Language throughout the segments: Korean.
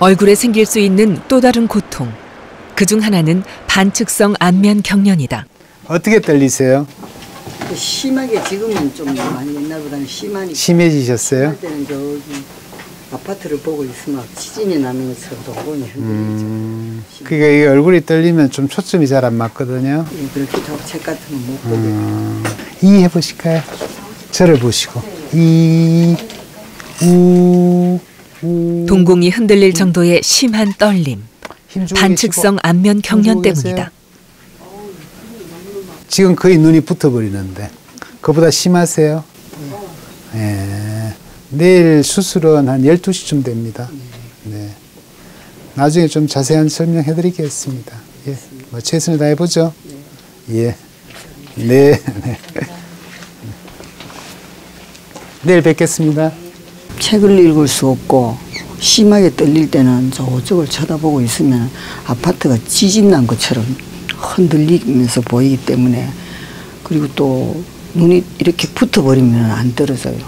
얼굴에 생길 수 있는 또 다른 고통. 그중 하나는 반측성 안면 경련이다. 어떻게 떨리세요? 심하게 지금은 좀 많이 옛날보다는 심해지셨어요? 그때는 저기 아파트를 보고 있으면 지진이 나는 것처럼 동공이 흔들리죠. 그러니까 이 얼굴이 떨리면 좀 초점이 잘 안 맞거든요. 예, 그렇게 하고 책 같은 거 못 보게. 이 해보실까요? 저를 보시고. 이, 우, 우. 동공이 흔들릴 정도의 심한 떨림. 반측성 안면 경련 때문이다. 지금 거의 눈이 붙어버리는데 그보다 심하세요? 네. 내일 수술은 한 12시쯤 됩니다. 네. 나중에 좀 자세한 설명해 드리겠습니다. 예. 뭐 최선을 다해보죠. 예. 네. 네. 내일 뵙겠습니다. 책을 읽을 수 없고 심하게 떨릴 때는 저쪽을 쳐다보고 있으면 아파트가 지진 난 것처럼 흔들리면서 보이기 때문에, 그리고 또 눈이 이렇게 붙어버리면 안 떨어져요.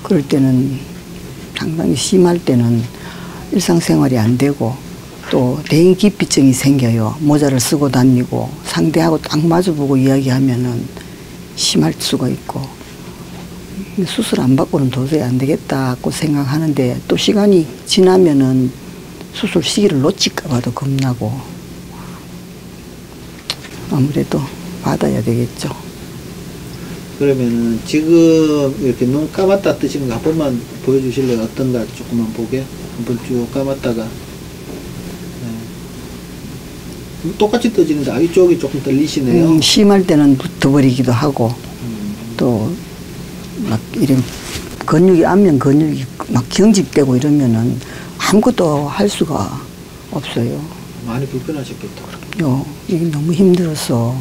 그럴 때는 상당히 심할 때는 일상생활이 안 되고 또 대인기피증이 생겨요. 모자를 쓰고 다니고 상대하고 딱 마주보고 이야기하면은 심할 수가 있고, 수술 안 받고는 도저히 안 되겠다고 생각하는데 또 시간이 지나면은 수술 시기를 놓칠까 봐도 겁나고 아무래도 받아야 되겠죠. 그러면은 지금 이렇게 눈 감았다 뜨시는 거 한 번만 보여주실래요? 어떤가 조금만 보게. 한번 쭉 감았다가. 네. 똑같이 떠지는데 이쪽이 조금 떨리시네요. 심할 때는 붙어버리기도 하고 또 막 이런 근육이 안면 근육이 막 경직되고 이러면은 아무것도 할 수가 없어요. 많이 불편하셨겠다. 이게 너무 힘들어서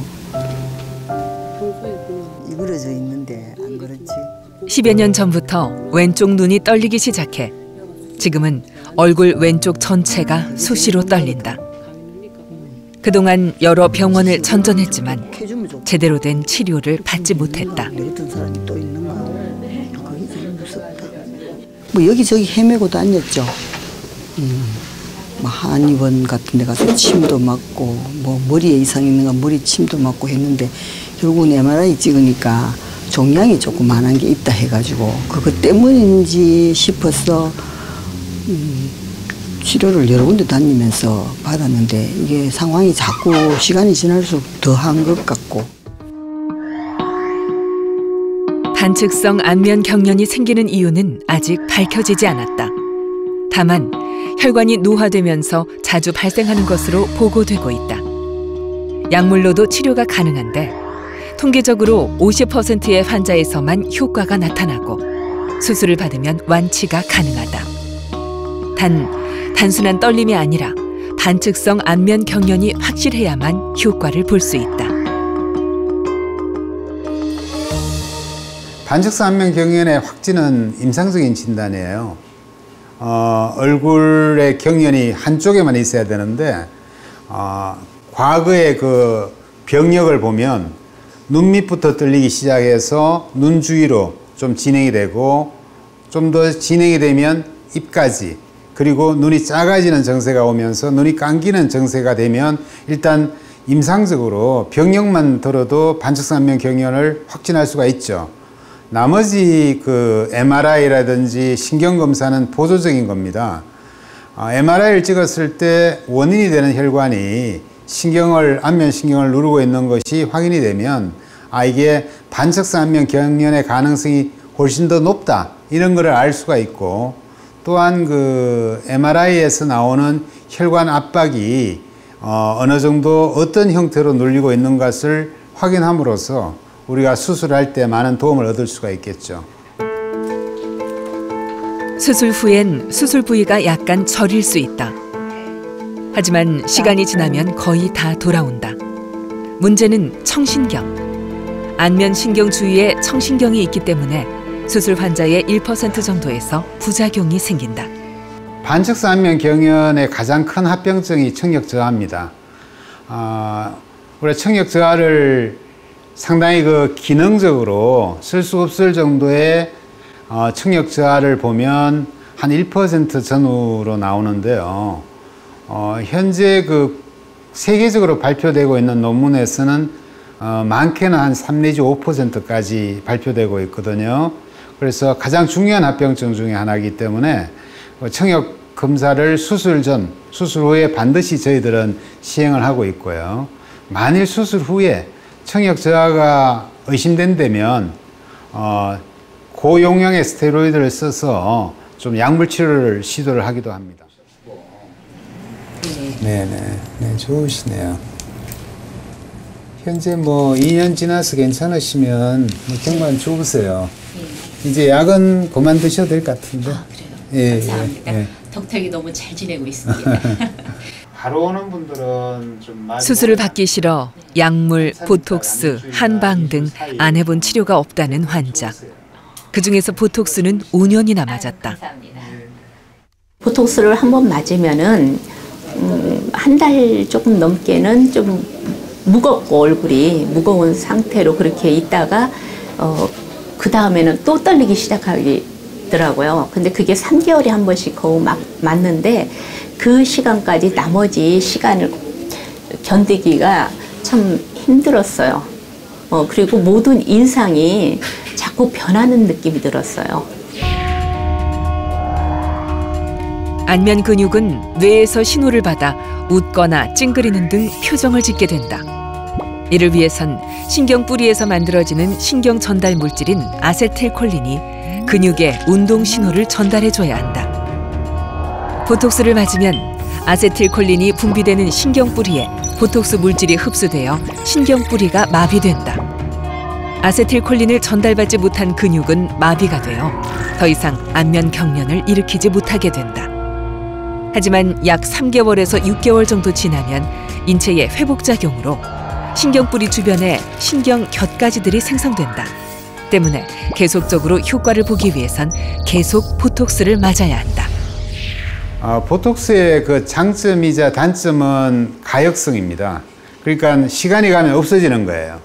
이그러져 있는데 안 그렇지. 10여 년 전부터 왼쪽 눈이 떨리기 시작해 지금은 얼굴 왼쪽 전체가 수시로 떨린다. 그동안 여러 병원을 전전했지만 제대로 된 치료를 받지 못했다. 어떤 사람이 또 있는가? 그게 제일 무섭다. 뭐 여기저기 헤매고 다녔죠. 뭐 한의원 같은 데 가서 침도 맞고 뭐 머리에 이상 있는가 머리 침도 맞고 했는데 결국은 MRI 찍으니까 종양이 조금 많은 게 있다 해가지고 그것 때문인지 싶어서 치료를 여러 군데 다니면서 받았는데 이게 상황이 자꾸 시간이 지날수록 더한 것 같고. 반측성 안면 경련이 생기는 이유는 아직 밝혀지지 않았다. 다만 혈관이 노화되면서 자주 발생하는 것으로 보고되고 있다. 약물로도 치료가 가능한데 통계적으로 50%의 환자에서만 효과가 나타나고 수술을 받으면 완치가 가능하다. 단순한 떨림이 아니라 반측성 안면 경련이 확실해야만 효과를 볼 수 있다. 반측성 안면 경련의 확진은 임상적인 진단이에요. 얼굴의 경련이 한쪽에만 있어야 되는데 과거의 그 병력을 보면 눈 밑부터 떨리기 시작해서 눈 주위로 좀 진행이 되고 좀 더 진행이 되면 입까지, 그리고 눈이 작아지는 증세가 오면서 눈이 감기는 증세가 되면 일단 임상적으로 병력만 들어도 반측성 안면 경련을 확진할 수가 있죠. 나머지 그 MRI라든지 신경검사는 보조적인 겁니다. MRI를 찍었을 때 원인이 되는 혈관이 안면 신경을 누르고 있는 것이 확인이 되면 이게 반측성 안면 경련의 가능성이 훨씬 더 높다, 이런 거를 알 수가 있고, 또한 그 MRI에서 나오는 혈관 압박이 어느 정도 어떤 형태로 눌리고 있는 것을 확인함으로써 우리가 수술할 때 많은 도움을 얻을 수가 있겠죠. 수술 후엔 수술 부위가 약간 저릴 수 있다. 하지만 시간이 지나면 거의 다 돌아온다. 문제는 청신경. 안면 신경 주위에 청신경이 있기 때문에 수술 환자의 1% 정도에서 부작용이 생긴다. 반측성 안면 경련의 가장 큰 합병증이 청력 저하입니다. 우리가 청력 저하를 상당히 그 기능적으로 쓸 수 없을 정도의 청력 저하를 보면 한 1% 전후로 나오는데요. 현재 그 세계적으로 발표되고 있는 논문에서는 많게는 한 3 내지 5%까지 발표되고 있거든요. 그래서 가장 중요한 합병증 중에 하나이기 때문에 청력 검사를 수술 전, 수술 후에 반드시 저희들은 시행을 하고 있고요. 만일 수술 후에 청력 저하가 의심된다면 고용량의 스테로이드를 써서 좀 약물 치료를 시도를 하기도 합니다. 네, 좋으시네요. 현재 뭐 2년 지나서 괜찮으시면 뭐 정말 좋으세요. 이제 약은 그만 드셔도 될 것 같은데. 그래요. 감사합니다. 덕택이 너무 잘 지내고 있습니다. 바로 오는 분들은 좀 수술을 받기 싫어 약물, 보톡스, 한방 등 안 해본 치료가 없다는 환자. 그중에서 보톡스는 5년이나 맞았다. 보톡스를 한 번 맞으면은 한 달 조금 넘게는 좀 무겁고 얼굴이 무거운 상태로 그렇게 있다가 그 다음에는 또 떨리기 시작하더라고요. 근데 그게 3개월에 한 번씩 거의 막 맞는데 그 시간까지 나머지 시간을 견디기가 참 힘들었어요. 그리고 모든 인상이 자꾸 변하는 느낌이 들었어요. 안면 근육은 뇌에서 신호를 받아 웃거나 찡그리는 등 표정을 짓게 된다. 이를 위해선 신경 뿌리에서 만들어지는 신경 전달 물질인 아세틸콜린이 근육에 운동 신호를 전달해줘야 한다. 보톡스를 맞으면 아세틸콜린이 분비되는 신경 뿌리에 보톡스 물질이 흡수되어 신경 뿌리가 마비된다. 아세틸콜린을 전달받지 못한 근육은 마비가 되어 더 이상 안면 경련을 일으키지 못하게 된다. 하지만 약 3개월에서 6개월 정도 지나면 인체의 회복작용으로 신경뿌리 주변에 신경 곁가지들이 생성된다. 때문에 계속적으로 효과를 보기 위해선 계속 보톡스를 맞아야 한다. 보톡스의 그 장점이자 단점은 가역성입니다. 그러니까 시간이 가면 없어지는 거예요.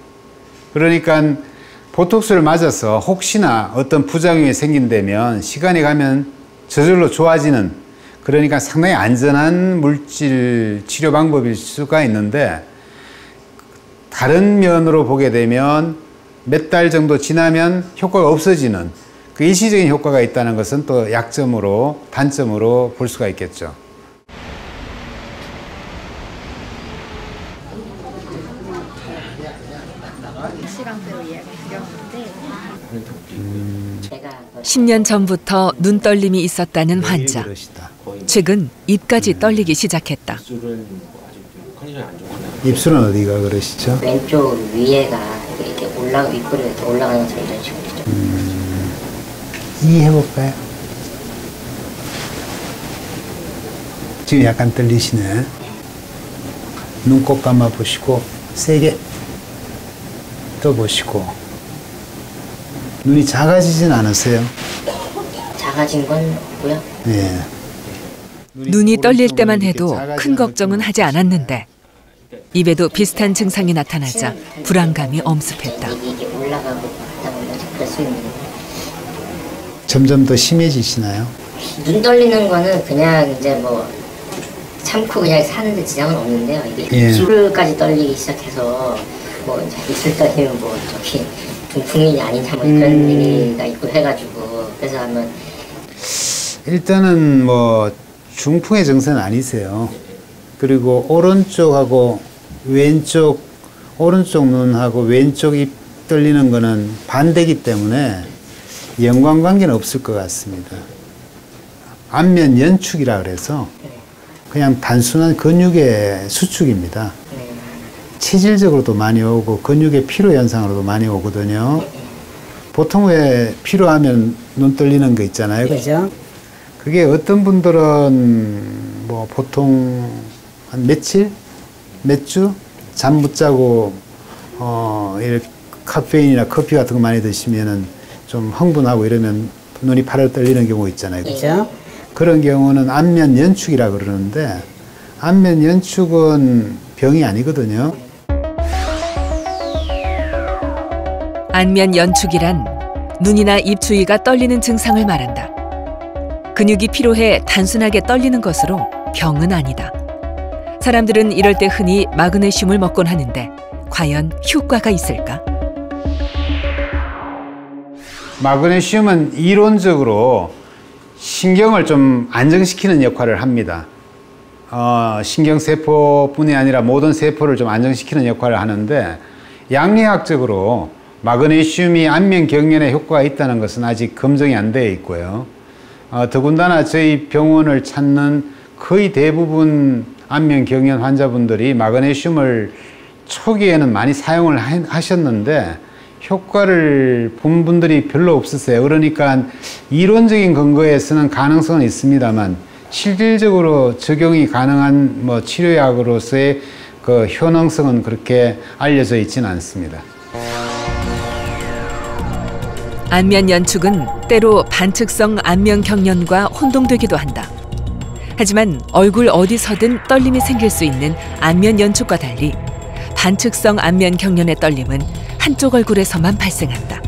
그러니까 보톡스를 맞아서 혹시나 어떤 부작용이 생긴다면 시간이 가면 저절로 좋아지는, 그러니까 상당히 안전한 물질 치료 방법일 수가 있는데, 다른 면으로 보게 되면 몇 달 정도 지나면 효과가 없어지는 그 일시적인 효과가 있다는 것은 또 약점으로, 단점으로 볼 수가 있겠죠. 제가 10년 전부터 눈 떨림이 있었다는 환자. 최근 입까지 떨리기 시작했다. 입술은 어디가 그러시죠? 왼쪽 위에가 이렇게 윗꼬리가 이렇게 올라가는 것처럼 이런 식으로 있죠. 이 해볼까요? 지금 약간 떨리시네. 눈 꼭 감아 보시고 세게 떠 보시고. 눈이 작아지진 않으세요? 작아진 건 없고요. 네. 눈이 떨릴 때만 해도 큰 걱정은 하지 않았는데 입에도 비슷한 증상이 나타나자 불안감이 엄습했다. 이게 올라가고 갔다 오면 그럴 수 있는데. 점점 더 심해지시나요? 눈 떨리는 거는 그냥 이제 뭐 참고 그냥 사는데 지장은 없는데요. 이게 입술까지 떨리기 시작해서 뭐 이제 입술 떨리면 뭐 저기 중풍이 아니냐 뭐 그런 얘기가 있고 해가지고 그래서 한번 일단은 뭐 중풍의 증세는 아니세요. 그리고 오른쪽 눈하고 왼쪽 입 떨리는 거는 반대기 때문에 연관관계는 없을 것 같습니다. 안면 연축이라 그래서 그냥 단순한 근육의 수축입니다. 체질적으로도 많이 오고 근육의 피로 현상으로도 많이 오거든요. 보통 왜 피로하면 눈 떨리는 거 있잖아요. 그죠? 그게 어떤 분들은 뭐 보통 한 며칠, 몇 주 잠 못 자고 이렇게 카페인이나 커피 같은 거 많이 드시면은 좀 흥분하고 이러면 눈이 파르르 떨리는 경우 있잖아요. 그죠? 그런 경우는 안면 연축이라 그러는데 안면 연축은 병이 아니거든요. 안면 연축이란 눈이나 입 주위가 떨리는 증상을 말한다. 근육이 피로해 단순하게 떨리는 것으로 병은 아니다. 사람들은 이럴 때 흔히 마그네슘을 먹곤 하는데 과연 효과가 있을까? 마그네슘은 이론적으로 신경을 좀 안정시키는 역할을 합니다. 신경세포뿐이 아니라 모든 세포를 좀 안정시키는 역할을 하는데 양리학적으로 마그네슘이 안면경련에 효과가 있다는 것은 아직 검증이 안 되어 있고요. 더군다나 저희 병원을 찾는 거의 대부분 안면경련 환자분들이 마그네슘을 초기에는 많이 사용을 하셨는데 효과를 본 분들이 별로 없으세요. 그러니까 이론적인 근거에서는 가능성은 있습니다만 실질적으로 적용이 가능한 치료약으로서의 그 효능성은 그렇게 알려져 있지는 않습니다. 안면 연축은 때로 반측성 안면 경련과 혼동되기도 한다. 하지만 얼굴 어디서든 떨림이 생길 수 있는 안면 연축과 달리 반측성 안면 경련의 떨림은 한쪽 얼굴에서만 발생한다.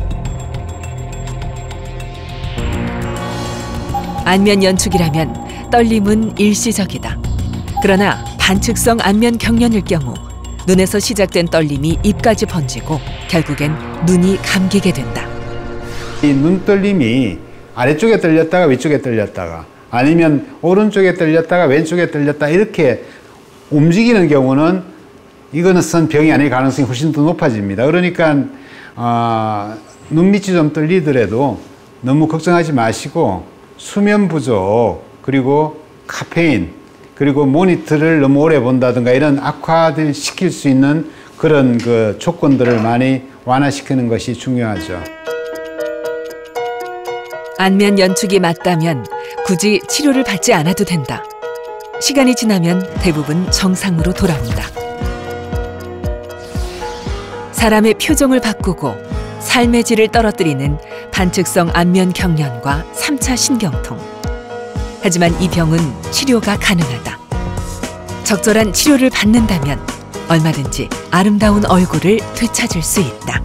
안면 연축이라면 떨림은 일시적이다. 그러나 반측성 안면 경련일 경우 눈에서 시작된 떨림이 입까지 번지고 결국엔 눈이 감기게 된다. 이 눈떨림이 아래쪽에 떨렸다가 위쪽에 떨렸다가 아니면 오른쪽에 떨렸다가 왼쪽에 떨렸다 이렇게 움직이는 경우는 이거는 병이 아닐 가능성이 훨씬 더 높아집니다. 그러니까 눈밑이 좀 떨리더라도 너무 걱정하지 마시고 수면 부족 그리고 카페인 그리고 모니터를 너무 오래 본다든가 이런 악화를 시킬 수 있는 그런 그 조건들을 많이 완화시키는 것이 중요하죠. 안면 연축이 맞다면 굳이 치료를 받지 않아도 된다. 시간이 지나면 대부분 정상으로 돌아온다. 사람의 표정을 바꾸고 삶의 질을 떨어뜨리는 반측성 안면 경련과 3차 신경통. 하지만 이 병은 치료가 가능하다. 적절한 치료를 받는다면 얼마든지 아름다운 얼굴을 되찾을 수 있다.